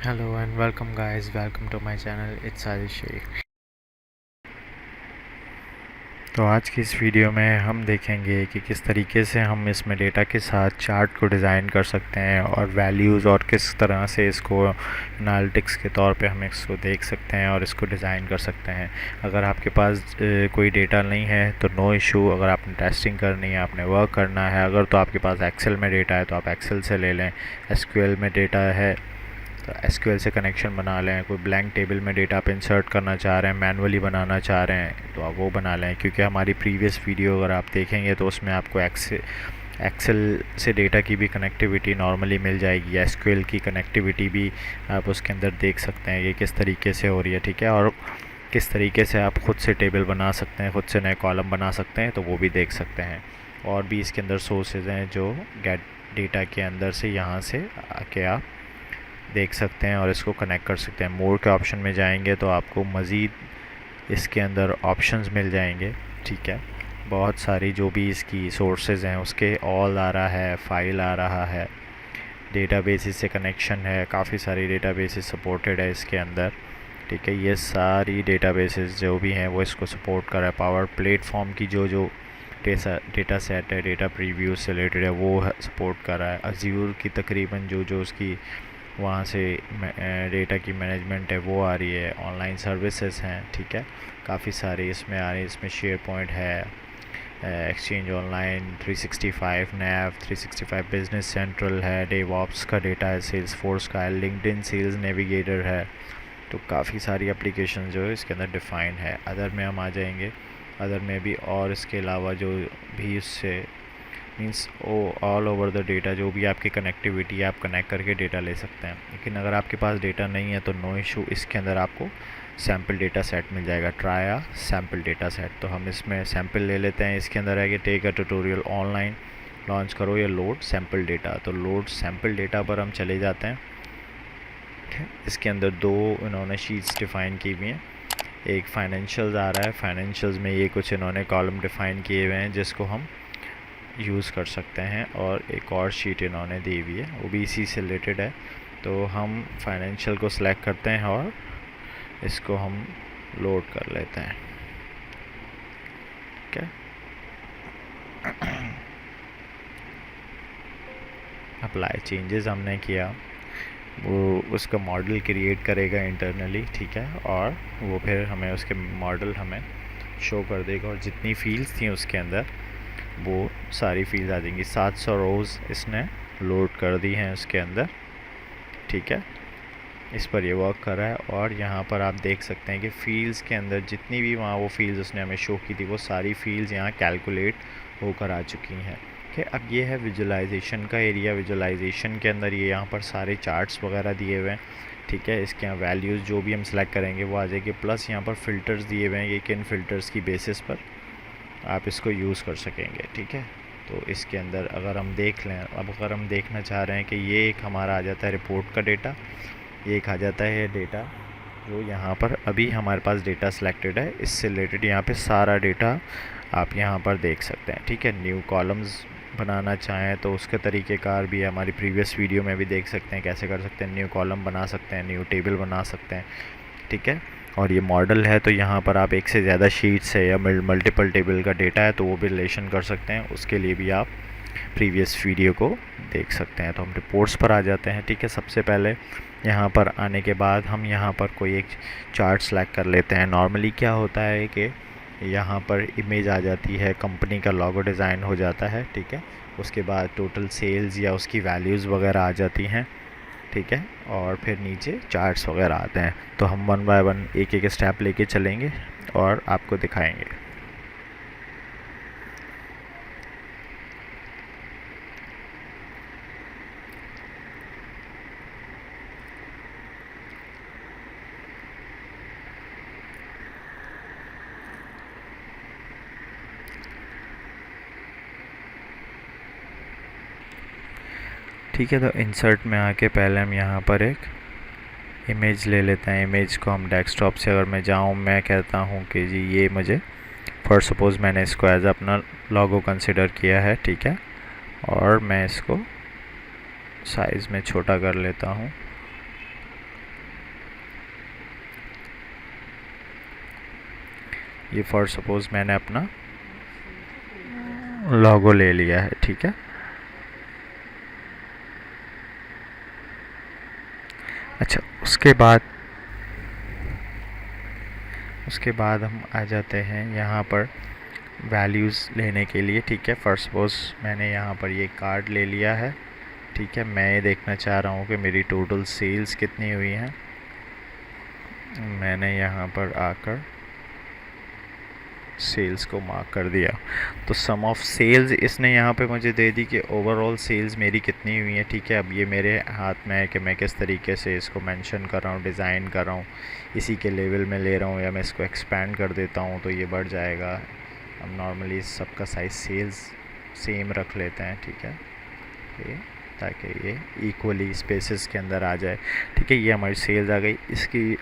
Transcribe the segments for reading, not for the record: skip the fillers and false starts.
Hello and welcome guys, welcome to my channel. It's Adish Sheikh. तो आज की इस वीडियो में हम देखेंगे कि किस तरीके से हम इसमें डेटा के साथ चार्ट को डिज़ाइन कर सकते हैं और वैल्यूज़ और किस तरह से इसको एनालिटिक्स के तौर पे हम इसको देख सकते हैं और इसको डिज़ाइन कर सकते हैं। अगर आपके पास कोई डेटा नहीं है तो नो इशू। अगर आपने टेस्टिंग करनी है, आपने वर्क करना है, अगर तो आपके पास एक्सेल में डेटा है तो आप एक्सेल से ले लें। एसक्यूएल में डेटा है तो एसक्यूएल से कनेक्शन बना लें। कोई ब्लैंक टेबल में डेटा आप इंसर्ट करना चाह रहे हैं, मैनुअली बनाना चाह रहे हैं तो आप वो बना लें, क्योंकि हमारी प्रीवियस वीडियो अगर आप देखेंगे तो उसमें आपको एक्सेल से डेटा की भी कनेक्टिविटी नॉर्मली मिल जाएगी। एसक्यूएल की कनेक्टिविटी भी आप उसके अंदर देख सकते हैं, ये किस तरीके से हो रही है, ठीक है। और किस तरीके से आप ख़ुद से टेबल बना सकते हैं, ख़ुद से नए कॉलम बना सकते हैं, तो वो भी देख सकते हैं। और भी इसके अंदर सोर्सेज हैं जो गेट डेटा के अंदर से यहाँ से आके आप देख सकते हैं और इसको कनेक्ट कर सकते हैं। मोर के ऑप्शन में जाएंगे तो आपको मज़ीद इसके अंदर ऑप्शंस मिल जाएंगे, ठीक है। बहुत सारी जो भी इसकी सोर्सेज हैं उसके ऑल आ रहा है, फाइल आ रहा है, डेटाबेसेस से कनेक्शन है, काफ़ी सारी डेटाबेसेस सपोर्टेड है इसके अंदर, ठीक है। ये सारी डेटाबेसेस जो भी हैं वो इसको सपोर्ट कर रहा है। पावर प्लेटफॉर्म की जो जो डेटा सेट है, डेटा प्रीव्यू से रिलेटेड है, वो सपोर्ट कर रहा है। अज्यूर की तकरीबन जो जो उसकी वहाँ से डेटा की मैनेजमेंट है वो आ रही है। ऑनलाइन सर्विसेज हैं, ठीक है, काफ़ी सारी इसमें आ रही है। इसमें शेयर पॉइंट है, एक्सचेंज ऑनलाइन 365, नैव 365, बिजनेस सेंट्रल है, डेवऑप्स का डेटा है, सेल्स फोर्स का है, लिंक्डइन सेल्स नेविगेटर है। तो काफ़ी सारी एप्लीकेशन जो है इसके अंदर डिफ़ाइन है। अदर में हम आ जाएंगे, अदर में भी और इसके अलावा जो भी इससे means all over the data जो भी आपकी कनेक्टिविटी है आप कनेक्ट करके डेटा ले सकते हैं। लेकिन अगर आपके पास डेटा नहीं है तो नो इशू, इसके अंदर आपको सैम्पल डेटा सेट मिल जाएगा, ट्राया सैम्पल डेटा सेट। तो हम इसमें सैम्पल ले लेते हैं। इसके अंदर है कि take a tutorial online, launch करो या लोड सैम्पल डेटा। तो लोड सैम्पल डेटा पर हम चले जाते हैं। इसके अंदर दो इन्होंने शीट्स डिफ़ाइन की हुई हैं। एक फाइनेंशियल्स आ रहा है, फाइनेंशियल्स में ये कुछ इन्होंने कॉलम डिफ़ाइन किए हुए हैं जिसको हम यूज़ कर सकते हैं। और एक और शीट इन्होंने दी हुई है वो भी इसी से रिलेटेड है। तो हम फाइनेंशियल को सिलेक्ट करते हैं और इसको हम लोड कर लेते हैं, ठीक है। अप्लाई चेंजेस हमने किया, वो उसका मॉडल क्रिएट करेगा इंटरनली, ठीक है। और वो फिर हमें उसके मॉडल हमें शो कर देगा और जितनी फील्ड्स थी उसके अंदर वो सारी फील्ड आ जाएंगी। 700 रोज़ इसने लोड कर दी हैं उसके अंदर, ठीक है। इस पर ये वर्क कर रहा है और यहाँ पर आप देख सकते हैं कि फील्ड्स के अंदर जितनी भी वहाँ वो फील्ड्स उसने हमें शो की थी वो सारी फील्ड्स यहाँ कैलकुलेट होकर आ चुकी हैं, ठीक है। अब ये है विजुलाइजेशन का एरिया। विजुलाइजेशन के अंदर ये यहाँ पर सारे चार्ट्स वगैरह दिए हुए हैं, ठीक है। इसके यहाँ वैल्यूज़ जो भी हम सेलेक्ट करेंगे वो आ जाएगी, प्लस यहाँ पर फ़िल्टर्स दिए हुए हैं, ये किन फ़िल्टर्स की बेसिस पर आप इसको यूज़ कर सकेंगे, ठीक है। तो इसके अंदर अगर हम देख लें, अब अगर हम देखना चाह रहे हैं कि ये एक हमारा आ जाता है रिपोर्ट का डेटा, ये एक आ जाता है डेटा जो यहाँ पर अभी हमारे पास डेटा सिलेक्टेड है, इससे रिलेटेड यहाँ पे सारा डेटा आप यहाँ पर देख सकते हैं, ठीक है। न्यू कॉलम्स बनाना चाहें तो उसके तरीक़ेकार भी हमारी प्रीवियस वीडियो में भी देख सकते हैं कैसे कर सकते हैं। न्यू कॉलम बना सकते हैं, न्यू टेबल बना सकते हैं, ठीक है। और ये मॉडल है तो यहाँ पर आप एक से ज़्यादा शीट्स है या मल्टीपल टेबल का डेटा है तो वो भी रिलेशन कर सकते हैं। उसके लिए भी आप प्रीवियस वीडियो को देख सकते हैं। तो हम रिपोर्ट्स पर आ जाते हैं, ठीक है। सबसे पहले यहाँ पर आने के बाद हम यहाँ पर कोई एक चार्ट सेलेक्ट कर लेते हैं। नॉर्मली क्या होता है कि यहाँ पर इमेज आ जाती है, कंपनी का लोगो डिज़ाइन हो जाता है, ठीक है। उसके बाद टोटल सेल्स या उसकी वैल्यूज़ वगैरह आ जाती हैं, ठीक है। और फिर नीचे चार्ट्स वगैरह आते हैं। तो हम वन बाय वन एक एक स्टेप लेके चलेंगे और आपको दिखाएंगे। ठीक है, तो इंसर्ट में आके पहले हम यहाँ पर एक इमेज ले लेते हैं। इमेज को हम डेस्कटॉप से अगर मैं जाऊँ, मैं कहता हूँ कि जी ये मुझे फॉर सपोज़ मैंने इसको एज अपना लोगो कंसिडर किया है, ठीक है। और मैं इसको साइज़ में छोटा कर लेता हूँ ये फॉर सपोज़ मैंने अपना लोगो ले लिया है, ठीक है। अच्छा, उसके बाद हम आ जाते हैं यहाँ पर वैल्यूज़ लेने के लिए, ठीक है। फर्स्ट सपोज़ मैंने यहाँ पर ये कार्ड ले लिया है, ठीक है। मैं ये देखना चाह रहा हूँ कि मेरी टोटल सेल्स कितनी हुई हैं। मैंने यहाँ पर आकर सेल्स को मार्क कर दिया, तो सम ऑफ सेल्स इसने यहाँ पे मुझे दे दी कि ओवरऑल सेल्स मेरी कितनी हुई है, ठीक है। अब ये मेरे हाथ में है कि मैं किस तरीके से इसको मेंशन कर रहा हूँ, डिज़ाइन कर रहा हूँ, इसी के लेवल में ले रहा हूँ या मैं इसको एक्सपेंड कर देता हूँ तो ये बढ़ जाएगा। अब नॉर्मली सबका साइज सेल्स सेम रख लेते हैं, ठीक है, ये ताकि ये इक्वली स्पेसेस के अंदर आ जाए, ठीक है। ये हमारी सेल्स आ गई। इसकी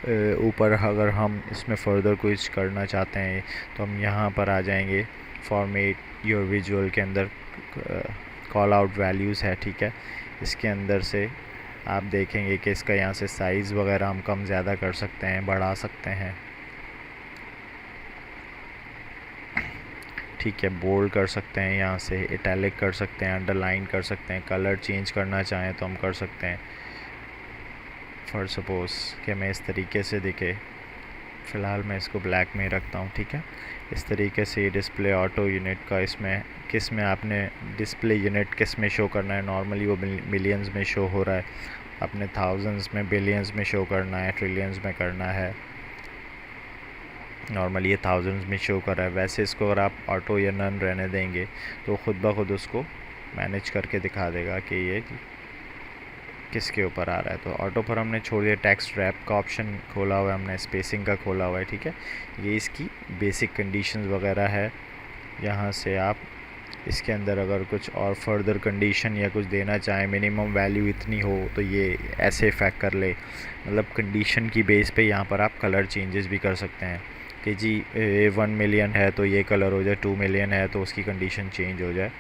ऊपर अगर हम इसमें फ़र्दर कुछ करना चाहते हैं तो हम यहाँ पर आ जाएंगे, फॉर्मेट योर विजुअल के अंदर कॉल आउट वैल्यूज़ है, ठीक है। इसके अंदर से आप देखेंगे कि इसका यहाँ से साइज़ वगैरह हम कम ज़्यादा कर सकते हैं, बढ़ा सकते हैं, ठीक है। बोल्ड कर सकते हैं, यहाँ से इटैलिक कर सकते हैं, अंडरलाइन कर सकते हैं, कलर चेंज करना चाहें तो हम कर सकते हैं। फॉर सपोज़ कि मैं इस तरीके से दिखे, फ़िलहाल मैं इसको ब्लैक में रखता हूँ, ठीक है। इस तरीके से ये डिस्प्ले ऑटो यूनिट का इसमें किस में आपने डिस्प्ले यूनिट किस में शो करना है। नॉर्मली वो मिलियंस में शो हो रहा है, आपने थाउजेंड्स में, बिलियंस में शो करना है, ट्रिलियंस में करना है। नॉर्मली ये थाउजेंड्स में शो कर रहा है, वैसे इसको अगर आप ऑटो या नन रहने देंगे तो खुद ब खुद उसको मैनेज करके दिखा देगा कि ये किसके ऊपर आ रहा है। तो ऑटो पर हमने छोड़ दिया, टेक्स्ट रैप का ऑप्शन खोला हुआ है हमने, स्पेसिंग का खोला हुआ है, ठीक है। ये इसकी बेसिक कंडीशंस वगैरह है। यहाँ से आप इसके अंदर अगर कुछ और फर्दर कंडीशन या कुछ देना चाहें, मिनिमम वैल्यू इतनी हो तो ये ऐसे इफ़ेक्ट कर ले, मतलब कंडीशन की बेस पे यहाँ पर आप कलर चेंजेस भी कर सकते हैं कि जी 1 मिलियन है तो ये कलर हो जाए, 2 मिलियन है तो उसकी कंडीशन चेंज हो जाए।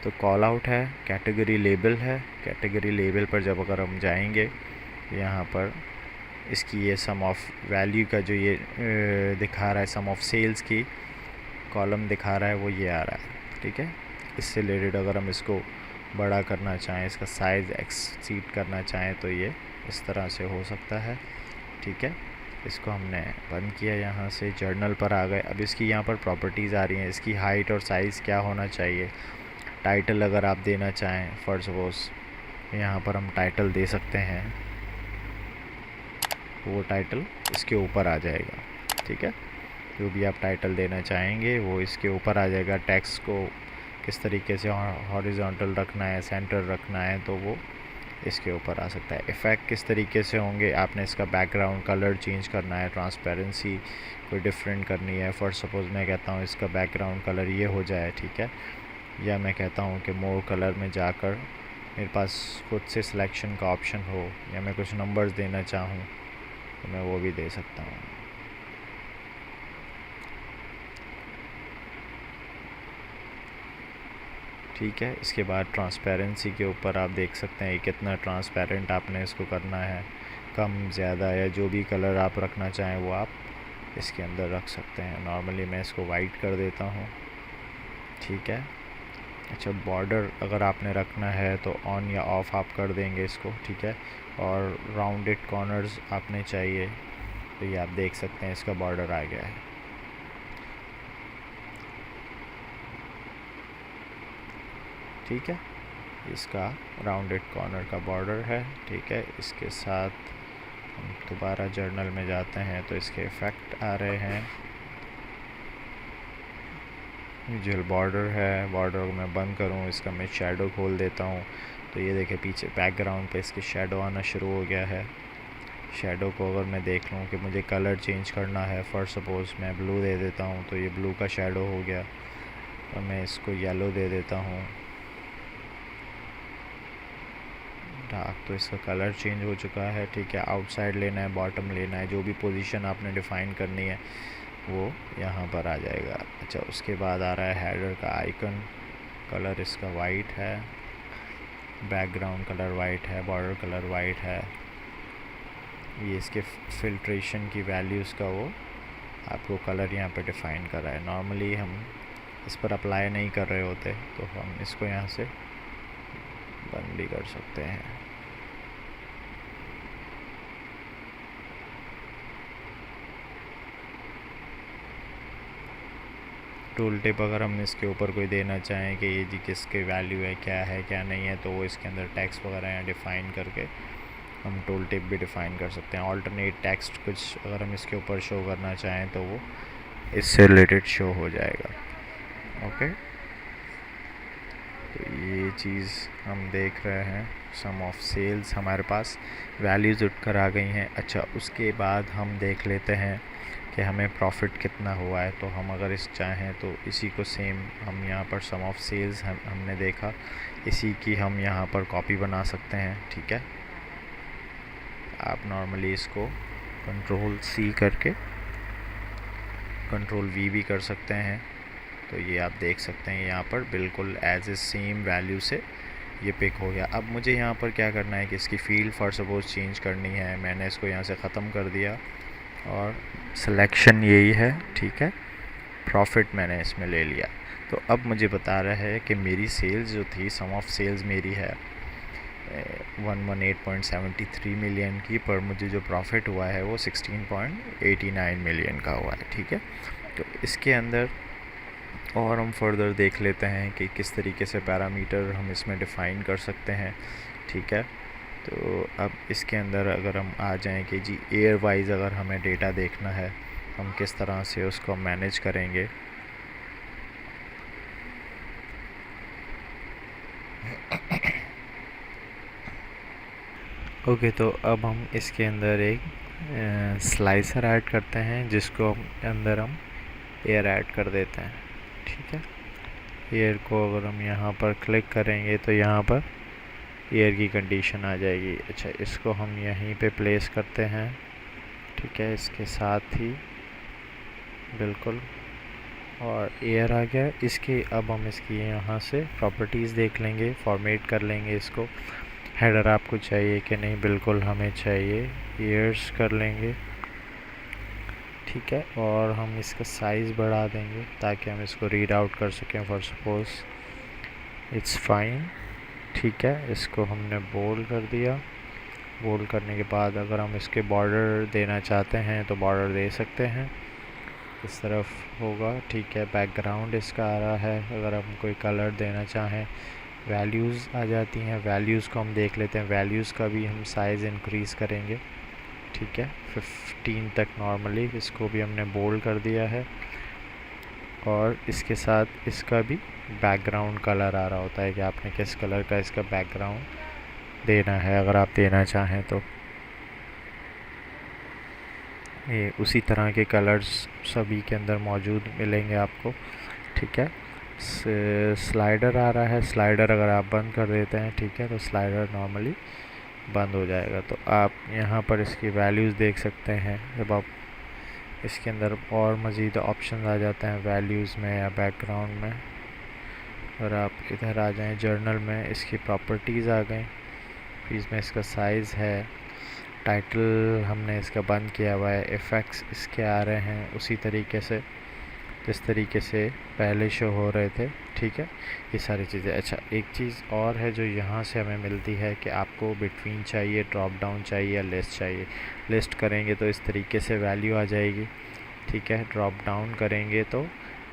तो कॉल आउट है, कैटेगरी लेबल है। कैटेगरी लेबल पर जब अगर हम जाएंगे यहाँ पर इसकी ये सम ऑफ वैल्यू का जो ये दिखा रहा है, सम ऑफ सेल्स की कॉलम दिखा रहा है, वो ये आ रहा है, ठीक है। इससे रिलेटेड अगर हम इसको बड़ा करना चाहें, इसका साइज़ एक्सीड करना चाहें तो ये इस तरह से हो सकता है, ठीक है। इसको हमने बंद किया, यहाँ से जर्नल पर आ गए। अब इसकी यहाँ पर प्रॉपर्टीज़ आ रही हैं, इसकी हाइट और साइज़ क्या होना चाहिए। टाइटल अगर आप देना चाहें, फॉर सपोज़ यहाँ पर हम टाइटल दे सकते हैं, वो टाइटल इसके ऊपर आ जाएगा, ठीक है। जो भी आप टाइटल देना चाहेंगे वो इसके ऊपर आ जाएगा। टेक्स्ट को किस तरीके से हॉरिजॉन्टल रखना है, सेंटर रखना है, तो वो इसके ऊपर आ सकता है। इफ़ेक्ट किस तरीके से होंगे, आपने इसका बैकग्राउंड कलर चेंज करना है, ट्रांसपेरेंसी कोई डिफरेंट करनी है। फॉर सपोज़ मैं कहता हूँ इसका बैकग्राउंड कलर ये हो जाए, ठीक है। या मैं कहता हूँ कि मोर कलर में जाकर मेरे पास खुद से सिलेक्शन का ऑप्शन हो, या मैं कुछ नंबर्स देना चाहूँ तो मैं वो भी दे सकता हूँ, ठीक है। इसके बाद ट्रांसपेरेंसी के ऊपर आप देख सकते हैं कितना ट्रांसपेरेंट आपने इसको करना है, कम ज़्यादा, या जो भी कलर आप रखना चाहें वो आप इसके अंदर रख सकते हैं। नॉर्मली मैं इसको वाइट कर देता हूँ, ठीक है। अच्छा, बॉर्डर अगर आपने रखना है तो ऑन या ऑफ़ आप कर देंगे इसको, ठीक है। और राउंडेड कॉर्नर्स आपने चाहिए तो ये आप देख सकते हैं इसका बॉर्डर आ गया है, ठीक है। इसका राउंडेड कॉर्नर का बॉर्डर है, ठीक है। इसके साथ हम दोबारा जर्नल में जाते हैं तो इसके इफ़ेक्ट आ रहे हैं। विजुअल बॉर्डर है, बॉर्डर को मैं बंद करूँ, इसका मैं शैडो खोल देता हूँ तो ये देखें पीछे बैकग्राउंड पे इसके शैडो आना शुरू हो गया है। शैडो को अगर मैं देख लूँ कि मुझे कलर चेंज करना है, फॉर सपोज़ मैं ब्लू दे देता हूँ तो ये ब्लू का शैडो हो गया। और मैं इसको येलो दे देता हूँ, डार्क, तो इसका कलर चेंज हो चुका है, ठीक है। आउटसाइड लेना है, बॉटम लेना है, जो भी पोजीशन आपने डिफ़ाइन करनी है वो यहाँ पर आ जाएगा। अच्छा, उसके बाद आ रहा है हेडर का आइकन, कलर इसका वाइट है, बैकग्राउंड कलर वाइट है, बॉर्डर कलर वाइट है। ये इसके फिल्ट्रेशन की वैल्यूज़ का वो आपको कलर यहाँ पे डिफ़ाइन कर रहा है। नॉर्मली हम इस पर अप्लाई नहीं कर रहे होते तो हम इसको यहाँ से बंद भी कर सकते हैं। टूल टिप अगर हम इसके ऊपर कोई देना चाहें कि ये जी किसके वैल्यू है, क्या नहीं है, तो वो इसके अंदर टेक्स्ट वगैरह यहाँ डिफ़ाइन करके हम टूल टिप भी डिफ़ाइन कर सकते हैं। ऑल्टरनेट टेक्स्ट कुछ अगर हम इसके ऊपर शो करना चाहें तो वो इससे रिलेटेड शो हो जाएगा। ओके, तो ये चीज़ हम देख रहे हैं। सम ऑफ सेल्स हमारे पास वैल्यूज़ उठकर आ गई हैं। अच्छा, उसके बाद हम देख लेते हैं कि हमें प्रॉफिट कितना हुआ है। तो हम अगर इस चाहें तो इसी को सेम हम यहाँ पर सम ऑफ सेल्स हमने देखा, इसी की हम यहाँ पर कॉपी बना सकते हैं। ठीक है, आप नॉर्मली इसको कंट्रोल C करके कंट्रोल V भी कर सकते हैं। तो ये आप देख सकते हैं यहाँ पर बिल्कुल एज ए सेम वैल्यू से ये पिक हो गया। अब मुझे यहाँ पर क्या करना है कि इसकी फील्ड फॉर सपोज चेंज करनी है। मैंने इसको यहाँ से ख़त्म कर दिया और सिलेक्शन यही है। ठीक है, प्रॉफिट मैंने इसमें ले लिया। तो अब मुझे बता रहा है कि मेरी सेल्स जो थी, सम ऑफ सेल्स मेरी है 118.73 मिलियन की, पर मुझे जो प्रॉफिट हुआ है वो 16.89 मिलियन का हुआ है। ठीक है, तो इसके अंदर और हम फर्दर देख लेते हैं कि किस तरीके से पैरामीटर हम इसमें डिफ़ाइन कर सकते हैं। ठीक है, तो अब इसके अंदर अगर हम आ जाएं कि जी एयर वाइज अगर हमें डेटा देखना है, हम किस तरह से उसको मैनेज करेंगे। ओके, तो अब हम इसके अंदर एक स्लाइसर ऐड करते हैं जिसको अंदर हम एयर ऐड कर देते हैं। ठीक है, एयर को अगर हम यहाँ पर क्लिक करेंगे तो यहाँ पर एयर की कंडीशन आ जाएगी। अच्छा, इसको हम यहीं पे प्लेस करते हैं। ठीक है, इसके साथ ही बिल्कुल, और एयर आ गया। इसके अब हम इसकी यहाँ से प्रॉपर्टीज़ देख लेंगे, फॉर्मेट कर लेंगे इसको। हेडर आपको चाहिए कि नहीं, बिल्कुल हमें चाहिए, ईयर्स कर लेंगे। ठीक है, और हम इसका साइज़ बढ़ा देंगे ताकि हम इसको रीड आउट कर सकें। For suppose it's fine. ठीक है, इसको हमने बोल्ड कर दिया। बोल्ड करने के बाद अगर हम इसके बॉर्डर देना चाहते हैं तो बॉर्डर दे सकते हैं, इस तरफ होगा। ठीक है, बैकग्राउंड इसका आ रहा है। अगर हम कोई कलर देना चाहें, वैल्यूज़ आ जाती हैं। वैल्यूज़ को हम देख लेते हैं। वैल्यूज़ का भी हम साइज़ इंक्रीज़ करेंगे। ठीक है, 15 तक नॉर्मली। इसको भी हमने बोल्ड कर दिया है, और इसके साथ इसका भी बैकग्राउंड कलर आ रहा होता है कि आपने किस कलर का इसका बैकग्राउंड देना है, अगर आप देना चाहें तो। ये उसी तरह के कलर्स सभी के अंदर मौजूद मिलेंगे आपको। ठीक है, स्लाइडर आ रहा है। स्लाइडर अगर आप बंद कर देते हैं, ठीक है, तो स्लाइडर नॉर्मली बंद हो जाएगा। तो आप यहाँ पर इसकी वैल्यूज़ देख सकते हैं। जब आप इसके अंदर और मज़ीद ऑप्शन आ जाते हैं वैल्यूज़ में या बैकग्राउंड में, और आप इधर आ जाएं जर्नल में, इसकी प्रॉपर्टीज़ आ गई। फिर इसमें इसका साइज़ है। टाइटल हमने इसका बंद किया हुआ है। इफ़ेक्ट्स इसके आ रहे हैं उसी तरीके से जिस तरीके से पहले शो हो रहे थे। ठीक है, ये सारी चीज़ें। अच्छा, एक चीज़ और है जो यहाँ से हमें मिलती है कि आपको बिटवीन चाहिए, ड्रॉप डाउन चाहिए या लिस्ट चाहिए। लिस्ट करेंगे तो इस तरीके से वैल्यू आ जाएगी। ठीक है, ड्रॉप डाउन करेंगे तो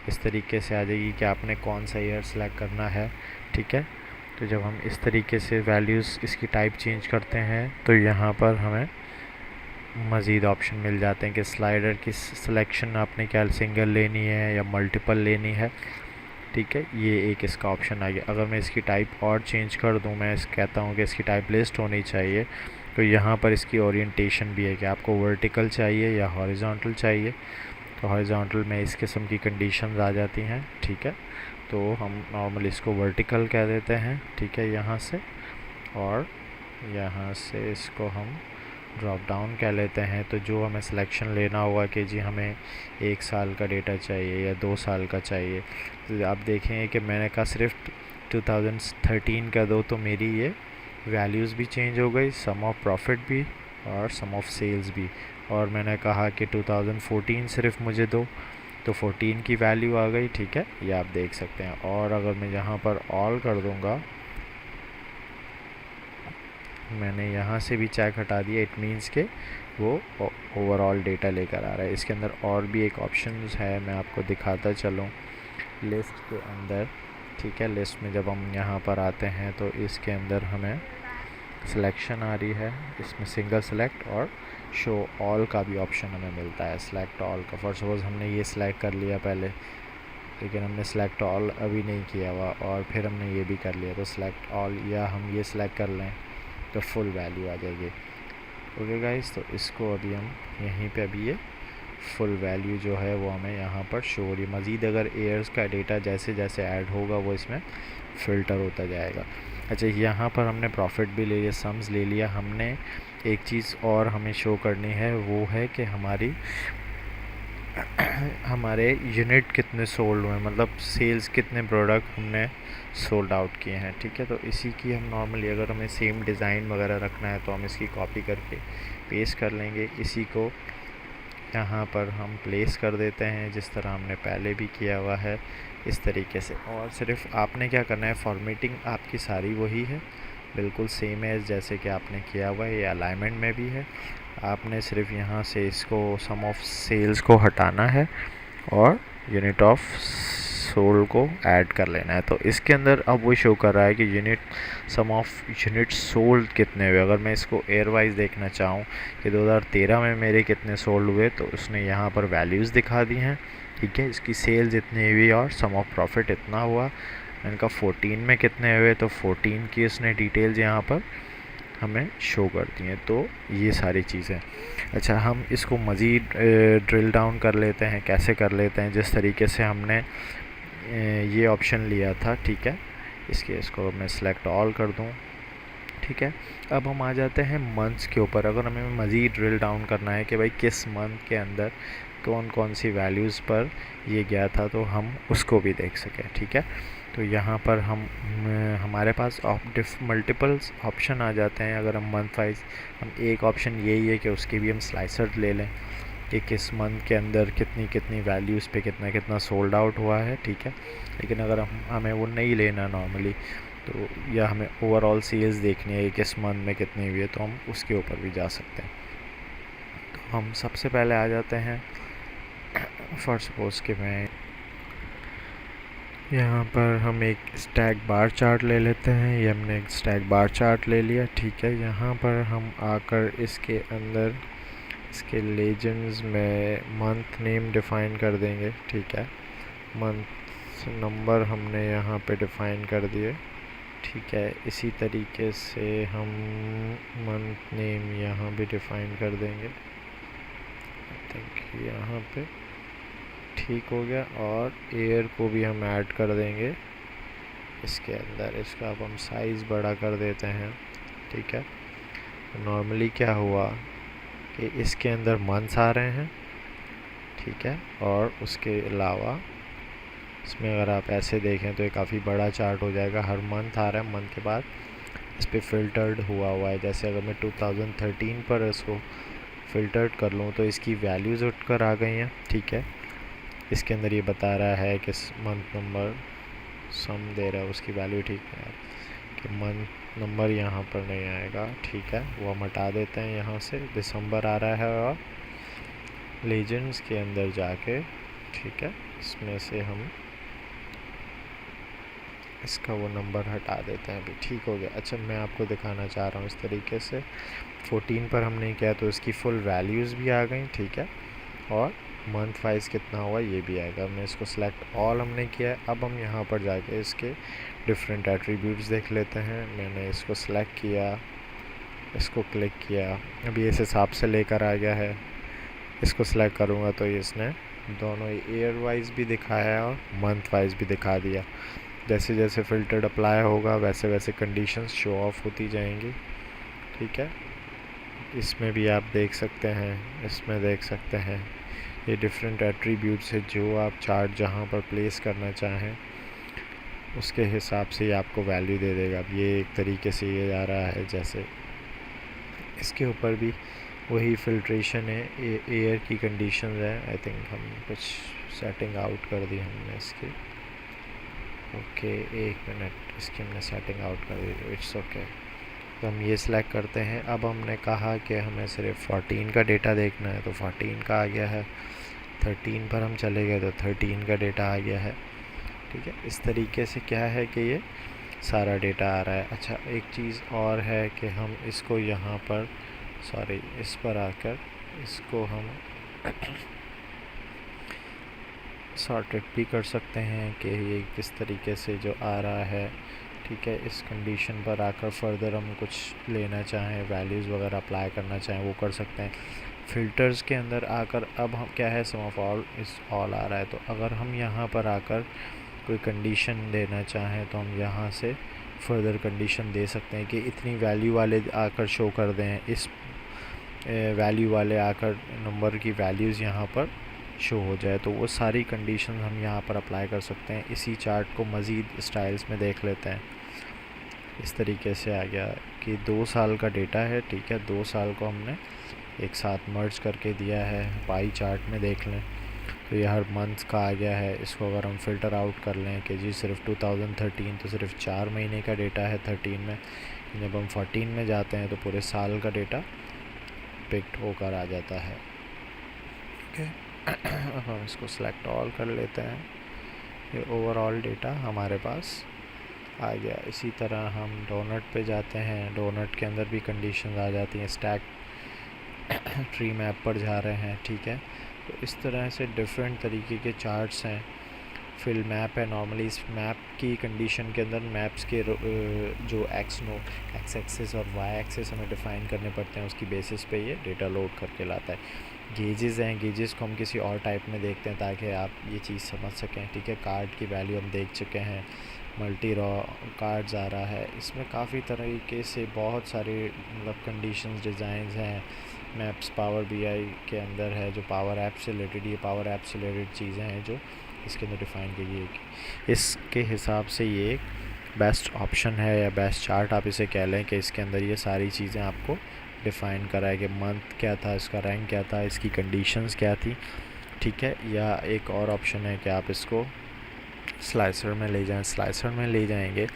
इस तरीके से आ जाएगी कि आपने कौन सा ईयर सेलेक्ट करना है। ठीक है, तो जब हम इस तरीके से वैल्यूज़ इसकी टाइप चेंज करते हैं तो यहाँ पर हमें मज़ीद ऑप्शन मिल जाते हैं कि स्लाइडर की सिलेक्शन आपने क्या सिंगल लेनी है या मल्टीपल लेनी है। ठीक है, ये एक इसका ऑप्शन आ गया। अगर मैं इसकी टाइप और चेंज कर दूं, मैं कहता हूं कि इसकी टाइप लिस्ट होनी चाहिए, तो यहाँ पर इसकी ओरिएंटेशन भी है कि आपको वर्टिकल चाहिए या हॉरिजॉन्टल चाहिए। तो हॉरिजॉन्टल में इस किस्म की कंडीशंस आ जाती हैं। ठीक है, तो हम नॉर्मली इसको वर्टिकल कह देते हैं। ठीक है, यहाँ से, और यहाँ से इसको हम ड्रॉप डाउन कह लेते हैं। तो जो हमें सिलेक्शन लेना होगा कि जी हमें 1 साल का डेटा चाहिए या 2 साल का चाहिए, तो आप देखेंगे कि मैंने कहा सिर्फ 2013 का दो, तो मेरी ये वैल्यूज़ भी चेंज हो गई, सम ऑफ प्रॉफिट भी और सम ऑफ सेल्स भी। और मैंने कहा कि 2014 सिर्फ मुझे दो, तो 14 की वैल्यू आ गई, ठीक है, ये आप देख सकते हैं। और अगर मैं यहाँ पर ऑल कर दूँगा, मैंने यहाँ से भी चेक हटा दिया, इट मीन्स के वो ओवरऑल डेटा लेकर आ रहा है। इसके अंदर और भी एक ऑप्शन है, मैं आपको दिखाता चलूँ लिस्ट के अंदर, ठीक है। लिस्ट में जब हम यहाँ पर आते हैं तो इसके अंदर हमें सिलेक्शन आ रही है, इसमें सिंगल सेलेक्ट और शो ऑल का भी ऑप्शन हमें मिलता है, सेलेक्ट ऑल का। फॉर सपोज़ हमने ये सिलेक्ट कर लिया पहले, लेकिन हमने सेलेक्ट ऑल अभी नहीं किया हुआ, और फिर हमने ये भी कर लिया, तो सेलेक्ट ऑल, या हम ये सिलेक्ट कर लें तो फुल वैल्यू आ जाएगी। ओके गाइस, तो इसको अभी हम यहीं पे अभी ये फुल वैल्यू जो है वो हमें यहाँ पर शो हो रही है। मज़ीद अगर एयर्स का डेटा जैसे जैसे ऐड होगा वो इसमें फ़िल्टर होता जाएगा। अच्छा, यहाँ पर हमने प्रॉफिट भी ले लिया, सम्स ले लिया। हमने एक चीज़ और हमें शो करनी है, वो है कि हमारे यूनिट कितने सोल्ड हुए, मतलब सेल्स कितने प्रोडक्ट हमने सोल्ड आउट किए हैं, ठीक है। तो इसी की हम नॉर्मली, अगर हमें सेम डिज़ाइन वगैरह रखना है तो हम इसकी कॉपी करके पेस्ट कर लेंगे। इसी को यहाँ पर हम प्लेस कर देते हैं जिस तरह हमने पहले भी किया हुआ है, इस तरीके से। और सिर्फ आपने क्या करना है, फॉर्मेटिंग आपकी सारी वही है, बिल्कुल सेम है जैसे कि आपने किया हुआ है। ये अलाइनमेंट में भी है, आपने सिर्फ यहाँ से इसको सम ऑफ सेल्स को हटाना है और यूनिट ऑफ सोल्ड को ऐड कर लेना है। तो इसके अंदर अब वो शो कर रहा है कि सम ऑफ यूनिट सोल्ड कितने हुए। अगर मैं इसको एयर वाइज देखना चाहूँ कि 2013 में मेरे कितने सोल्ड हुए, तो उसने यहाँ पर वैल्यूज़ दिखा दी हैं, ठीक है। इसकी सेल्स इतनी हुई और सम ऑफ प्रॉफिट इतना हुआ। इनका 14 में कितने हुए, तो 14 की उसने डिटेल्स यहाँ पर हमें शो करती हैं। तो ये सारी चीज़ें। अच्छा, हम इसको मज़ीद ड्रिल डाउन कर लेते हैं। कैसे कर लेते हैं, जिस तरीके से हमने ये ऑप्शन लिया था, ठीक है। इसको मैं सिलेक्ट ऑल कर दूं, ठीक है। अब हम आ जाते हैं मंथ्स के ऊपर। अगर हमें मज़ीद ड्रिल डाउन करना है कि भाई किस मंथ के अंदर कौन कौन सी वैल्यूज़ पर ये गया था, तो हम उसको भी देख सकें, ठीक है। तो यहाँ पर हमारे पास मल्टीपल्स ऑप्शन आ जाते हैं। अगर हम मंथ वाइज, हम एक ऑप्शन यही है कि उसके भी हम स्लाइसर ले लें कि किस मंथ के अंदर कितनी कितनी वैल्यूज़ पे कितना कितना सोल्ड आउट हुआ है, ठीक है। लेकिन अगर हमें वो नहीं लेना नॉर्मली, तो या हमें ओवरऑल सेल्स देखनी है किस मंथ में कितनी हुई है, तो हम उसके ऊपर भी जा सकते हैं। तो हम सबसे पहले आ जाते हैं, फॉर सपोज़ कि मैं यहाँ पर हम एक स्टैक बार चार्ट ले लेते हैं। ये हमने एक स्टैक बार चार्ट ले लिया, ठीक है। यहाँ पर हम आकर इसके अंदर इसके लेजेंड्स में मंथ नेम डिफ़ाइन कर देंगे, ठीक है। मंथ नंबर हमने यहाँ पे डिफ़ाइन कर दिए, ठीक है। इसी तरीके से हम मंथ नेम यहाँ भी डिफ़ाइन कर देंगे, आई थिंक यहाँ पे ठीक हो गया। और एयर को भी हम ऐड कर देंगे इसके अंदर। इसका अब हम साइज़ बड़ा कर देते हैं, ठीक है। नॉर्मली क्या हुआ कि इसके अंदर मंथ्स आ रहे हैं, ठीक है। और उसके अलावा इसमें अगर आप ऐसे देखें तो ये काफ़ी बड़ा चार्ट हो जाएगा। हर मंथ आ रहा है, मंथ के बाद इस पर फ़िल्टर्ड हुआ है। जैसे अगर मैं 2013 पर इसको फ़िल्टर्ड कर लूँ तो इसकी वैल्यूज़ उठकर आ गई हैं, ठीक है। इसके अंदर ये बता रहा है कि मंथ नंबर सम दे रहा है, उसकी वैल्यू ठीक है कि मंथ नंबर यहाँ पर नहीं आएगा, ठीक है। वो हम हटा देते हैं यहाँ से। दिसंबर आ रहा है और लीजेंड्स के अंदर जाके, ठीक है, इसमें से हम इसका वो नंबर हटा देते हैं, अभी ठीक हो गया। अच्छा, मैं आपको दिखाना चाह रहा हूँ इस तरीके से 14 पर हमने किया तो इसकी फुल वैल्यूज़ भी आ गई, ठीक है। और मंथ वाइज कितना हुआ ये भी आएगा। मैं इसको सिलेक्ट ऑल हमने किया है। अब हम यहाँ पर जाके इसके डिफरेंट एट्रीब्यूट्स देख लेते हैं। मैंने इसको सिलेक्ट किया, इसको क्लिक किया, अभी इस हिसाब से लेकर आ गया है। इसको सिलेक्ट करूँगा तो इसने दोनों ईयर वाइज भी दिखाया है और मंथ वाइज भी दिखा दिया। जैसे जैसे फ़िल्टर्ड अप्लाई होगा वैसे वैसे कंडीशंस शो ऑफ होती जाएंगी, ठीक है। इसमें भी आप देख सकते हैं, इसमें देख सकते हैं, ये डिफरेंट एट्रीब्यूट्स है जो आप चार्ट जहाँ पर प्लेस करना चाहें उसके हिसाब से ये आपको वैल्यू दे देगा। अब ये एक तरीके से ये आ रहा है जैसे इसके ऊपर भी वही फिल्ट्रेशन है, एयर की कंडीशन है। आई थिंक हम कुछ सेटिंग आउट कर दी हमने इसकी। ओके, 1 मिनट, इसकी हमने सेटिंग आउट कर दी, इट्स ओके। तो हम ये सिलेक्ट करते हैं। अब हमने कहा कि हमें सिर्फ 14 का डेटा देखना है, तो 14 का आ गया है। 13 पर हम चले गए तो 13 का डेटा आ गया है। ठीक है, इस तरीके से क्या है कि ये सारा डेटा आ रहा है। अच्छा, एक चीज़ और है कि हम इसको यहाँ पर इस पर आकर इसको हम सॉर्टेड भी कर सकते हैं कि ये किस तरीके से जो आ रहा है। ठीक है, इस कंडीशन पर आकर फर्दर हम कुछ लेना चाहें, वैल्यूज़ वगैरह अप्लाई करना चाहें, वो कर सकते हैं। फ़िल्टर्स के अंदर आकर अब हम क्या है, सम ऑफ ऑल इस ऑल आ रहा है। तो अगर हम यहाँ पर आकर कोई कंडीशन देना चाहें तो हम यहाँ से फर्दर कंडीशन दे सकते हैं कि इतनी वैल्यू वाले आकर शो कर दें, इस वैल्यू वाले आकर नंबर की वैल्यूज़ यहाँ पर शो हो जाए। तो वो सारी कंडीशन हम यहाँ पर अप्लाई कर सकते हैं। इसी चार्ट को मज़ीद स्टाइल्स में देख लेते हैं। इस तरीके से आ गया कि 2 साल का डेटा है। ठीक है, 2 साल को हमने एक साथ मर्ज करके दिया है। पाई चार्ट में देख लें तो ये हर मंथ का आ गया है। इसको अगर हम फ़िल्टर आउट कर लें कि जी सिर्फ 2013, तो सिर्फ 4 महीने का डेटा है 13 में। जब हम 14 में जाते हैं तो पूरे साल का डेटा पिक्ड होकर आ जाता है। ओके, अब हम इसको सेलेक्ट ऑल कर लेते हैं। ये ओवरऑल डेटा हमारे पास आ गया। इसी तरह हम डोनट पे जाते हैं। डोनट के अंदर भी कंडीशंस आ जाती हैं। स्टैक ट्री मैप पर जा रहे हैं। ठीक है, तो इस तरह से डिफरेंट तरीके के चार्ट्स हैं। फिल मैप है। नॉर्मली इस मैप की कंडीशन के अंदर मैप्स के जो एक्स एक्सिस और वाई एक्सिस हमें डिफ़ाइन करने पड़ते हैं, उसकी बेसिस पे ये डेटा लोड करके लाता है। गेजेस हैं, गेजेस को हम किसी और टाइप में देखते हैं ताकि आप ये चीज़ समझ सकें। ठीक है, कार्ड की वैल्यू हम देख चुके हैं। मल्टी रॉ कार्ड्स आ रहा है। इसमें काफ़ी तरीके से बहुत सारे मतलब कंडीशंस, डिज़ाइंस हैं। मैप्स पावर बीआई के अंदर है, जो पावर ऐप से रिलेटेड, ये पावर ऐप से रिलेटेड चीज़ें हैं जो इसके अंदर डिफ़ाइन की गई। इसके हिसाब से ये एक बेस्ट ऑप्शन है या बेस्ट चार्ट आप इसे कह लें कि इसके अंदर ये सारी चीज़ें आपको डिफ़ाइन कराए कि मंथ क्या था, इसका रैंक क्या था, इसकी कंडीशंस क्या थी। ठीक है, या एक और ऑप्शन है कि आप इसको स्लाइसर में ले जाएं। स्लाइसर में ले जाएंगे,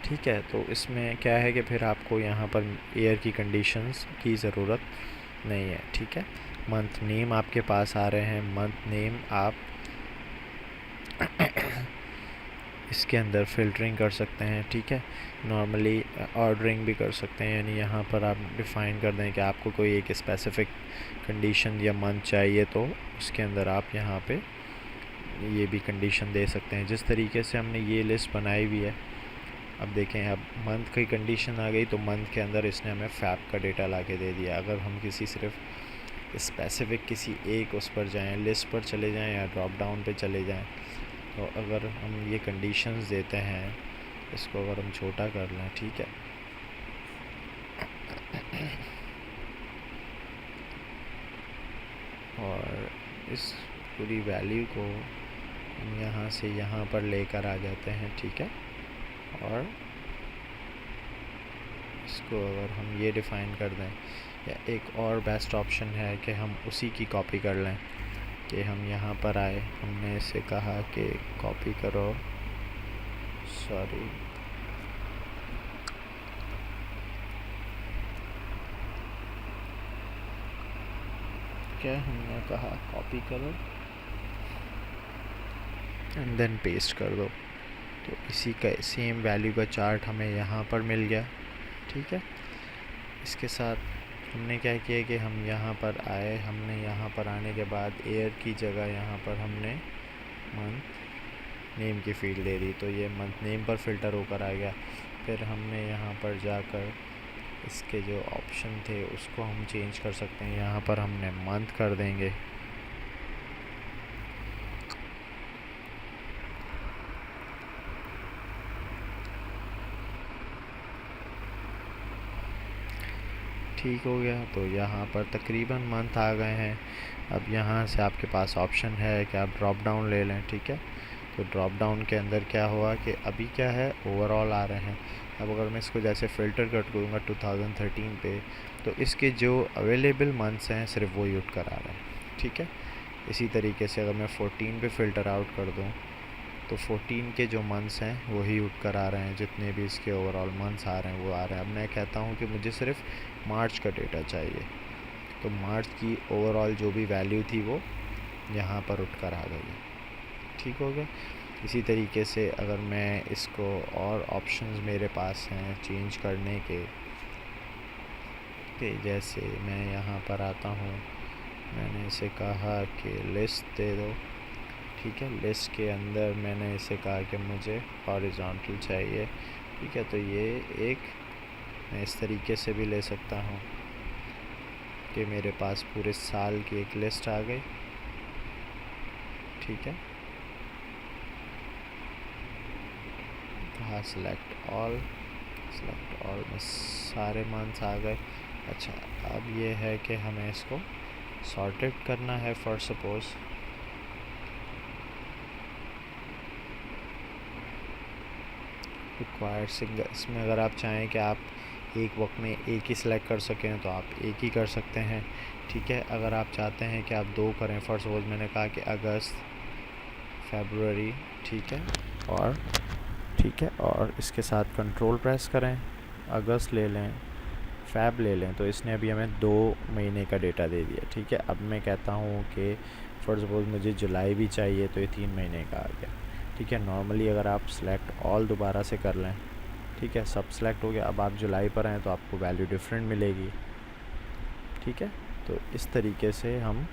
ठीक है, तो इसमें क्या है कि फिर आपको यहाँ पर एयर की कंडीशंस की ज़रूरत नहीं है। ठीक है, मंथ नेम आपके पास आ रहे हैं। मंथ नेम आप इसके अंदर फ़िल्टरिंग कर सकते हैं। ठीक है, नॉर्मली ऑर्डरिंग भी कर सकते हैं, यानी यहाँ पर आप डिफ़ाइन कर दें कि आपको कोई एक स्पेसिफ़िक कंडीशन या मंथ चाहिए तो उसके अंदर आप यहाँ पे ये भी कंडीशन दे सकते हैं। जिस तरीके से हमने ये लिस्ट बनाई हुई है, अब देखें, अब मंथ की कंडीशन आ गई तो मंथ के अंदर इसने हमें फैब का डेटा ला के दे दिया। अगर हम किसी सिर्फ स्पेसिफ़िक किसी एक उस पर जाएं, लिस्ट पर चले जाएं या ड्रॉप डाउन पे चले जाएं, तो अगर हम ये कंडीशंस देते हैं, इसको अगर हम छोटा कर लें, ठीक है, और इस पूरी वैल्यू को हम यहाँ से यहाँ पर लेकर आ जाते हैं। ठीक है, और इसको अगर हम ये डिफ़ाइन कर दें, या एक और बेस्ट ऑप्शन है कि हम उसी की कॉपी कर लें कि हम यहाँ पर आए, हमने इसे कहा कि कॉपी करो, सॉरी, क्या हमने कहा, कॉपी करो एंड देन पेस्ट कर दो। तो इसी का सेम वैल्यू का चार्ट हमें यहाँ पर मिल गया। ठीक है, इसके साथ हमने क्या किया कि हम यहाँ पर आए, हमने यहाँ पर आने के बाद एयर की जगह यहाँ पर हमने मंथ नेम की फील्ड दे दी, तो ये मंथ नेम पर फ़िल्टर होकर आ गया। फिर हमने यहाँ पर जाकर इसके जो ऑप्शन थे उसको हम चेंज कर सकते हैं। यहाँ पर हमने मंथ कर देंगे, ठीक हो गया। तो यहाँ पर तकरीबन मंथ आ गए हैं। अब यहाँ से आपके पास ऑप्शन है कि आप ड्रॉप डाउन ले लें। ठीक है, तो ड्रॉप डाउन के अंदर क्या हुआ कि अभी क्या है, ओवरऑल आ रहे हैं। अब अगर मैं इसको जैसे फ़िल्टर कर दूँगा 2013 पे, तो इसके जो अवेलेबल मंथ्स हैं सिर्फ वो यूट करा रहा है, ठीक है। इसी तरीके से अगर मैं 14 पे फ़िल्टर आउट कर दूँ तो 14 के जो मंथ्स हैं वही यूट करा रहे हैं, जितने भी इसके ओवरऑल मंथ्स आ रहे हैं वो आ रहे हैं। अब मैं कहता हूँ कि मुझे सिर्फ मार्च का डेटा चाहिए, तो मार्च की ओवरऑल जो भी वैल्यू थी वो यहाँ पर उठ कर आ गई है, ठीक हो गया। इसी तरीके से अगर मैं इसको और ऑप्शंस मेरे पास हैं चेंज करने के, जैसे मैं यहाँ पर आता हूँ, मैंने इसे कहा कि लिस्ट दे दो, ठीक है। लिस्ट के अंदर मैंने इसे कहा कि मुझे हॉरिजॉन्टल चाहिए, ठीक है। तो ये एक मैं इस तरीके से भी ले सकता हूँ कि मेरे पास पूरे साल की एक लिस्ट आ गई, ठीक है। कहा सेलेक्ट ऑल में सारे मंथ्स आ गए। अच्छा, अब ये है कि हमें इसको सॉर्टेड करना है। फॉर सपोज रिक्वायर्ड सिंगल, इसमें अगर आप चाहें कि आप एक वक्त में एक ही सिलेक्ट कर सकें तो आप एक ही कर सकते हैं, ठीक है। अगर आप चाहते हैं कि आप दो करें, फॉर सपोज मैंने कहा कि अगस्त, फरवरी, ठीक है, और इसके साथ कंट्रोल प्रेस करें, अगस्त ले लें, फ़ैब ले लें, तो इसने अभी हमें 2 महीने का डेटा दे दिया, ठीक है। अब मैं कहता हूँ कि फॉर सपोज मुझे जुलाई भी चाहिए, तो ये 3 महीने का आ गया, ठीक है। नॉर्मली अगर आप सेलेक्ट ऑल दोबारा से कर लें, ठीक है, सब सेलेक्ट हो गया। अब आप जुलाई पर आएँ तो आपको वैल्यू डिफरेंट मिलेगी, ठीक है। तो इस तरीके से हम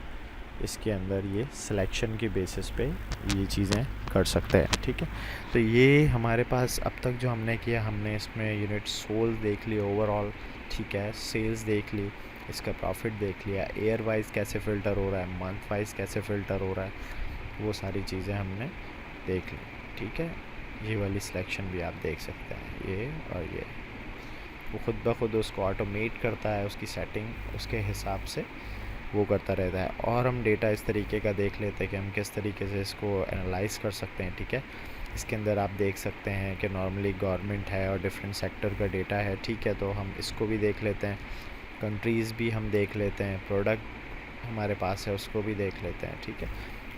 इसके अंदर ये सिलेक्शन के बेसिस पे ये चीज़ें कर सकते हैं, ठीक है। तो ये हमारे पास अब तक जो हमने किया, हमने इसमें यूनिट सोल्ड देख ली ओवरऑल, ठीक है, सेल्स देख ली, इसका प्रॉफिट देख लिया, ईयर वाइज कैसे फ़िल्टर हो रहा है, मंथ वाइज कैसे फ़िल्टर हो रहा है, वो सारी चीज़ें हमने देख ली, ठीक है। ये वाली सिलेक्शन भी आप देख सकते हैं, ये और ये वो खुद ब खुद उसको ऑटोमेट करता है, उसकी सेटिंग उसके हिसाब से वो करता रहता है। और हम डेटा इस तरीके का देख लेते हैं कि हम किस तरीके से इसको एनालाइज़ कर सकते हैं, ठीक है। इसके अंदर आप देख सकते हैं कि नॉर्मली गवर्नमेंट है और डिफरेंट सेक्टर का डेटा है, ठीक है। तो हम इसको भी देख लेते हैं, कंट्रीज़ भी हम देख लेते हैं, प्रोडक्ट हमारे पास है उसको भी देख लेते हैं, ठीक है।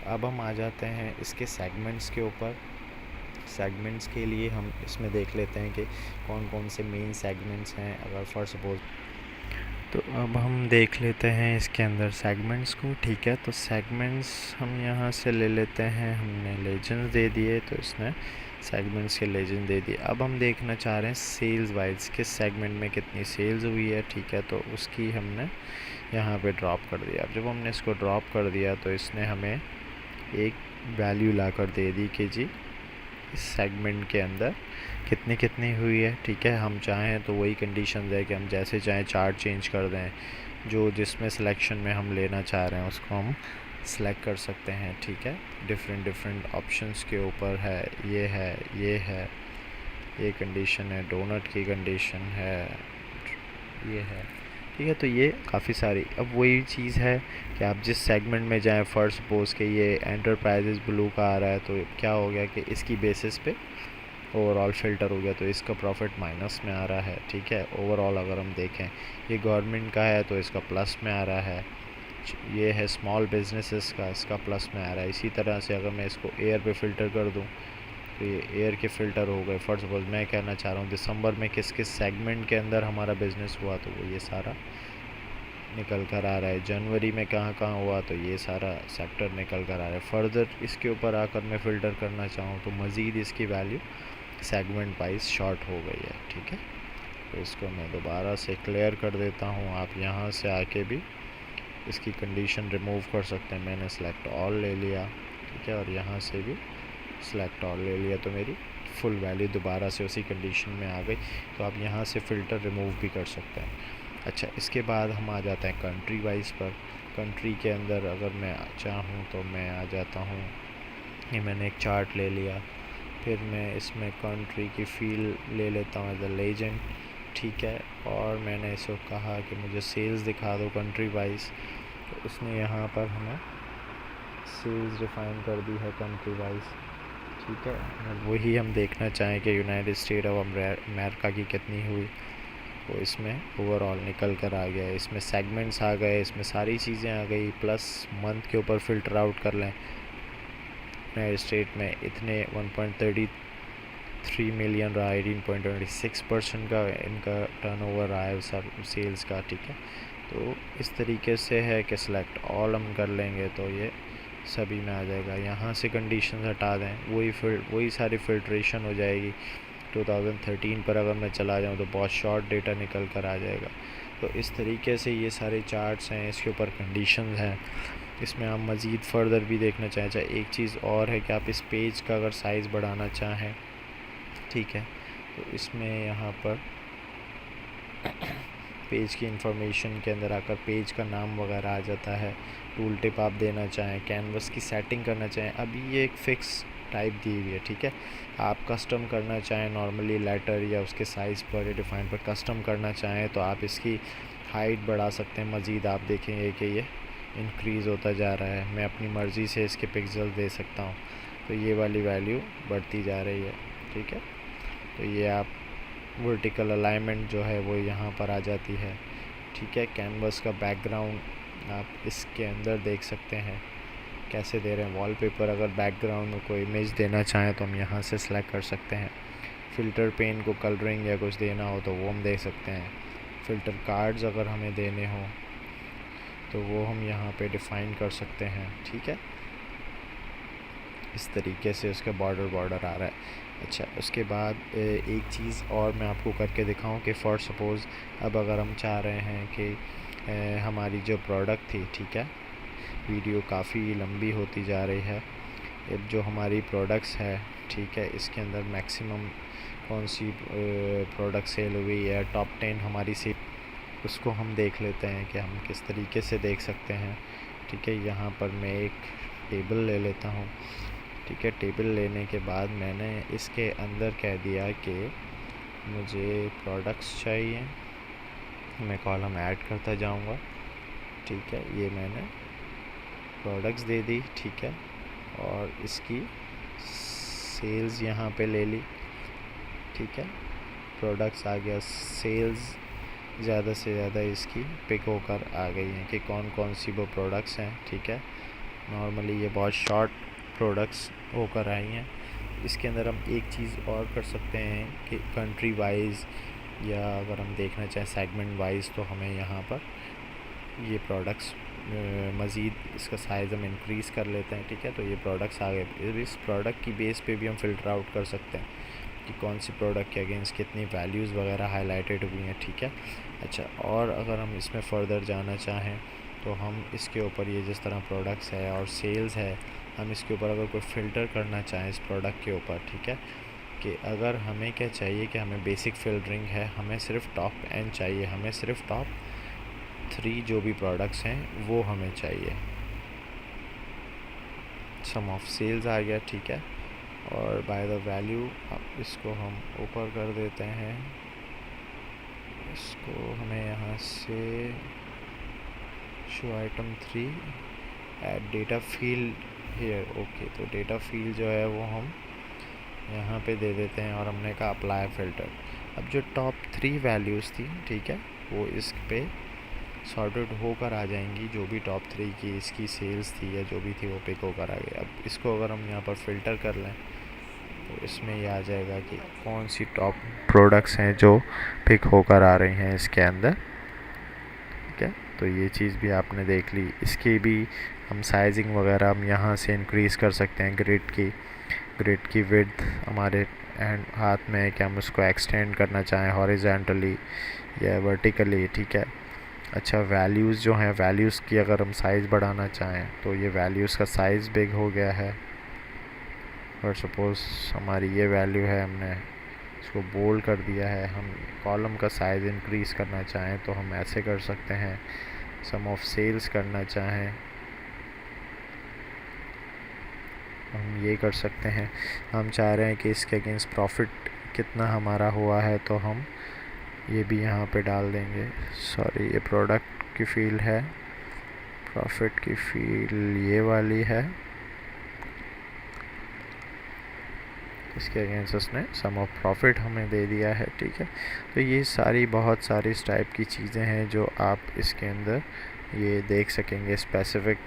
अब हम आ जाते हैं इसके सेगमेंट्स के ऊपर। सेगमेंट्स के लिए हम इसमें देख लेते हैं कि कौन कौन से मेन सेगमेंट्स हैं। अगर फॉर सपोज, तो अब हम देख लेते हैं इसके अंदर सेगमेंट्स को, ठीक है। तो सेगमेंट्स हम यहाँ से ले लेते हैं, हमने लेजेंड्स दे दिए तो इसने सेगमेंट्स के लेजेंड दे दिए। अब हम देखना चाह रहे हैं सेल्स वाइज किस सेगमेंट में कितनी सेल्स हुई है, ठीक है। तो उसकी हमने यहाँ पे ड्रॉप कर दिया। अब जब हमने इसको ड्रॉप कर दिया तो इसने हमें एक वैल्यू ला कर दे दी कि जी इस सेगमेंट के अंदर कितनी कितनी हुई है, ठीक है। हम चाहें तो वही कंडीशन है कि हम जैसे चाहें चार्ट चेंज कर दें, जो जिसमें सिलेक्शन में हम लेना चाह रहे हैं उसको हम सेलेक्ट कर सकते हैं, ठीक है। डिफरेंट ऑप्शंस के ऊपर है, ये कंडीशन है, डोनट की कंडीशन है, ये है, ठीक है। तो ये काफ़ी सारी, अब वही चीज़ है कि आप जिस सेगमेंट में जाएं, फर्स्ट सपोज के ये एंटरप्राइजेज ब्लू का आ रहा है, तो क्या हो गया कि इसकी बेसिस पे ओवरऑल फ़िल्टर हो गया, तो इसका प्रॉफिट माइनस में आ रहा है, ठीक है। ओवरऑल अगर हम देखें, ये गवर्नमेंट का है तो इसका प्लस में आ रहा है, ये है स्मॉल बिजनेसेस का, इसका प्लस में आ रहा है। इसी तरह से अगर मैं इसको एयर पे फ़िल्टर कर दूं तो ये एयर के फ़िल्टर हो गए। फॉर सपोज मैं कहना चाह रहा हूँ दिसंबर में किस किस सेगमेंट के अंदर हमारा बिज़नेस हुआ, तो वो ये सारा निकल कर आ रहा है। जनवरी में कहाँ हुआ, तो ये सारा सेक्टर निकल कर आ रहा है। फर्दर इसके ऊपर आकर मैं फ़िल्टर करना चाहूँ तो मज़ीद इसकी वैल्यू सेगमेंट वाइज शॉर्ट हो गई है, ठीक है। तो इसको मैं दोबारा से क्लियर कर देता हूँ। आप यहाँ से आके भी इसकी कंडीशन रिमूव कर सकते हैं। मैंने सेलेक्ट ऑल ले लिया, ठीक है, और यहाँ से भी सेलेक्ट ऑल ले लिया, तो मेरी फुल वैल्यू दोबारा से उसी कंडीशन में आ गई। तो आप यहाँ से फ़िल्टर रिमूव भी कर सकते हैं। अच्छा, इसके बाद हम आ जाते हैं कंट्री वाइज पर। कंट्री के अंदर अगर मैं चाहूँ तो मैं आ जाता हूँ, ये मैंने एक चार्ट ले लिया, फिर मैं इसमें कंट्री की फील ले लेता हूँ एज अ लेजेंड, ठीक है। और मैंने इसको कहा कि मुझे सेल्स दिखा दो कंट्री वाइज, तो इसने यहाँ पर हमें सेल्स डिफ़ाइन कर दी है कंट्री वाइज, ठीक है। वही हम देखना चाहें कि यूनाइटेड स्टेट ऑफ अमेरिका की कितनी हुई, वो इसमें ओवरऑल निकल कर आ गया। इसमें सेगमेंट्स आ गए, इसमें सारी चीज़ें आ गई, प्लस मंथ के ऊपर फ़िल्टर आउट कर लें। यूनाइटेड स्टेट में इतने 1.33 मिलियन रहा, 18.26% का इनका टर्नओवर रहा है सेल्स का, ठीक है। तो इस तरीके से है कि सिलेक्ट ऑल हम कर लेंगे तो ये सभी में आ जाएगा। यहाँ से कंडीशन हटा दें, वही सारी फ़िल्ट्रेशन हो जाएगी। 2013 पर अगर मैं चला जाऊँ तो बहुत शॉर्ट डेटा निकल कर आ जाएगा। तो इस तरीके से ये सारे चार्ट्स हैं, इसके ऊपर कंडीशंस हैं। इसमें आप मज़ीद फ़र्दर भी देखना चाहें। एक चीज़ और है कि आप इस पेज का अगर साइज़ बढ़ाना चाहें, ठीक है, तो इसमें यहाँ पर पेज की इंफॉर्मेशन के अंदर आकर पेज का नाम वगैरह आ जाता है। टूल टिप आप देना चाहें, कैनवस की सेटिंग करना चाहें, अभी ये एक फ़िक्स टाइप दी हुई है, ठीक है। आप कस्टम करना चाहें नॉर्मली लेटर या उसके साइज़ पर या डिफ़ाइन पर कस्टम करना चाहें तो आप इसकी हाइट बढ़ा सकते हैं। मज़ीद आप देखेंगे कि ये इंक्रीज़ होता जा रहा है। मैं अपनी मर्ज़ी से इसके पिक्सल दे सकता हूँ, तो ये वाली वैल्यू बढ़ती जा रही है, ठीक है। तो ये आप वर्टिकल अलाइनमेंट जो है वो यहाँ पर आ जाती है, ठीक है। कैनवस का बैकग्राउंड आप इसके अंदर देख सकते हैं कैसे दे रहे हैं। वॉलपेपर अगर बैकग्राउंड में कोई इमेज देना चाहें तो हम यहाँ से सिलेक्ट कर सकते हैं। फ़िल्टर पेन को कलरिंग या कुछ देना हो तो वो हम दे सकते हैं। फ़िल्टर कार्ड्स अगर हमें देने हो तो वो हम यहाँ पे डिफ़ाइन कर सकते हैं, ठीक है। इस तरीके से उसका बॉर्डर आ रहा है। अच्छा, उसके बाद एक चीज़ और मैं आपको करके दिखाऊं कि फ़ॉर सपोज़ अब अगर हम चाह रहे हैं कि हमारी जो प्रोडक्ट थी, ठीक है, वीडियो काफ़ी लंबी होती जा रही है। अब जो हमारी प्रोडक्ट्स है, ठीक है, इसके अंदर मैक्सिमम कौन सी प्रोडक्ट सेल हुई है, टॉप 10 हमारी सेल, उसको हम देख लेते हैं कि हम किस तरीके से देख सकते हैं, ठीक है। यहाँ पर मैं एक टेबल ले लेता हूँ, ठीक है। टेबल लेने के बाद मैंने इसके अंदर कह दिया कि मुझे प्रोडक्ट्स चाहिए, मैं कॉलम ऐड करता जाऊँगा, ठीक है। ये मैंने प्रोडक्ट्स दे दी, ठीक है, और इसकी सेल्स यहाँ पे ले ली, ठीक है। प्रोडक्ट्स आ गया, सेल्स ज़्यादा से ज़्यादा इसकी पिक होकर आ गई हैं कि कौन कौन सी वो प्रोडक्ट्स हैं, ठीक है। नॉर्मली ये बहुत शॉर्ट प्रोडक्ट्स होकर आई हैं। इसके अंदर हम एक चीज़ और कर सकते हैं कि कंट्री वाइज या अगर हम देखना चाहें सेगमेंट वाइज तो हमें यहाँ पर ये प्रोडक्ट्स मज़ीद इसका साइज़ हम इंक्रीज़ कर लेते हैं, ठीक है। तो ये प्रोडक्ट्स आ गए। इस प्रोडक्ट की बेस पे भी हम फ़िल्टर आउट कर सकते हैं कि कौन सी प्रोडक्ट के अगेंस्ट कितनी वैल्यूज़ वगैरह हाईलाइटेड हुई हैं, ठीक है। अच्छा, और अगर हम इसमें फ़र्दर जाना चाहें तो हम इसके ऊपर ये जिस तरह प्रोडक्ट्स है और सेल्स है, हम इसके ऊपर अगर कोई फ़िल्टर करना चाहें इस प्रोडक्ट के ऊपर, ठीक है, कि अगर हमें क्या चाहिए कि हमें बेसिक फ़िल्टरिंग है, हमें सिर्फ टॉप एंड चाहिए, हमें सिर्फ टॉप 3 जो भी प्रोडक्ट्स हैं वो हमें चाहिए। सम ऑफ सेल्स आ गया, ठीक है, और बाय द वैल्यू अब इसको हम ऊपर कर देते हैं। इसको हमें यहाँ से show item 3 add data field here, okay. तो डेटा फील्ड जो है वो हम यहाँ पे दे देते हैं और हमने कहा अप्लाई फ़िल्टर। अब जो टॉप 3 वैल्यूज़ थी, ठीक है, वो इस पे सॉर्टेड होकर आ जाएंगी। जो भी टॉप 3 की इसकी सेल्स थी या जो भी थी वो पिक होकर आ गई। अब इसको अगर हम यहाँ पर फ़िल्टर कर लें तो इसमें ये आ जाएगा कि कौन सी टॉप प्रोडक्ट्स हैं जो पिक होकर आ रही हैं इसके अंदर, ठीक है। तो ये चीज़ भी आपने देख ली। इसकी भी हम साइजिंग वगैरह हम यहाँ से इंक्रीज़ कर सकते हैं। ग्रिड की विड्थ हमारे हाथ में है कि हम उसको एक्सटेंड करना चाहें हॉरिजॉन्टली या वर्टिकली, ठीक है। अच्छा, वैल्यूज़ जो हैं, वैल्यूज़ की अगर हम साइज़ बढ़ाना चाहें तो ये वैल्यूज़ का साइज़ बिग हो गया है। और सपोज़ हमारी ये वैल्यू है, हमने इसको बोल्ड कर दिया है। हम कॉलम का साइज़ इंक्रीज़ करना चाहें तो हम ऐसे कर सकते हैं। सम ऑफ सेल्स करना चाहें हम ये कर सकते हैं। हम चाह रहे हैं कि इसके अगेंस्ट प्रॉफिट कितना हमारा हुआ है तो हम ये भी यहाँ पे डाल देंगे। सॉरी, ये प्रोडक्ट की फील्ड है, प्रॉफिट की फील्ड ये वाली है। इसके अगेंस्ट उसने सम ऑफ प्रॉफिट हमें दे दिया है, ठीक है। तो ये सारी बहुत सारी इस टाइप की चीज़ें हैं जो आप इसके अंदर ये देख सकेंगे। स्पेसिफिक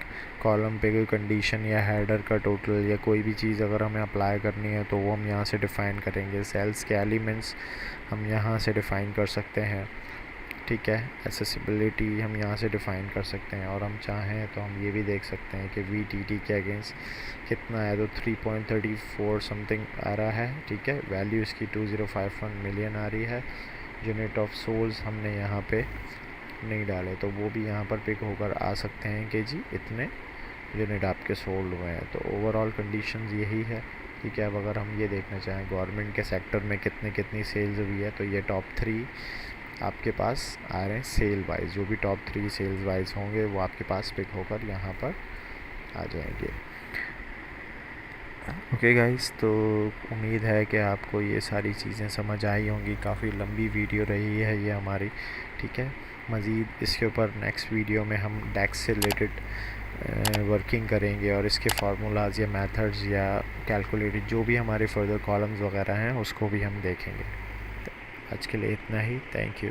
कॉलम पे कोई कंडीशन या हेडर का टोटल या कोई भी चीज़ अगर हमें अप्लाई करनी है तो वो हम यहाँ से डिफ़ाइन करेंगे। सेल्स के एलिमेंट्स हम यहाँ से डिफ़ाइन कर सकते हैं, ठीक है। एसेसिबिलिटी हम यहाँ से डिफ़ाइन कर सकते हैं, और हम चाहें तो हम ये भी देख सकते हैं कि VTT के अगेंस्ट कितना है, तो 3.34 समथिंग आ रहा है, ठीक है। वैल्यू इसकी 2051 मिलियन आ रही है। यूनिट ऑफ सोल्स हमने यहाँ पे नहीं डाले तो वो भी यहाँ पर पिक होकर आ सकते हैं कि जी इतने यूनिट आपके सोल्ड हुए हैं। तो ओवरऑल कंडीशंस यही है, ठीक है। अब अगर हम ये देखना चाहें गवर्नमेंट के सेक्टर में कितनी सेल्स हुई है, तो ये टॉप 3 आपके पास आ रहे हैं सेल वाइज। जो भी टॉप 3 सेल्स वाइज होंगे वो आपके पास पिक होकर यहाँ पर आ जाएंगे। ओके गाइस, तो उम्मीद है कि आपको ये सारी चीज़ें समझ आई होंगी। काफ़ी लंबी वीडियो रही है ये हमारी, ठीक है। मज़ीद इसके ऊपर नेक्स्ट वीडियो में हम डेक्स से रिलेटेड वर्किंग करेंगे और इसके फार्मूलाज या मेथड्स या कैलकुलेटेड जो भी हमारे फर्दर कॉलम्स वगैरह हैं उसको भी हम देखेंगे। आज के लिए इतना ही, थैंक यू।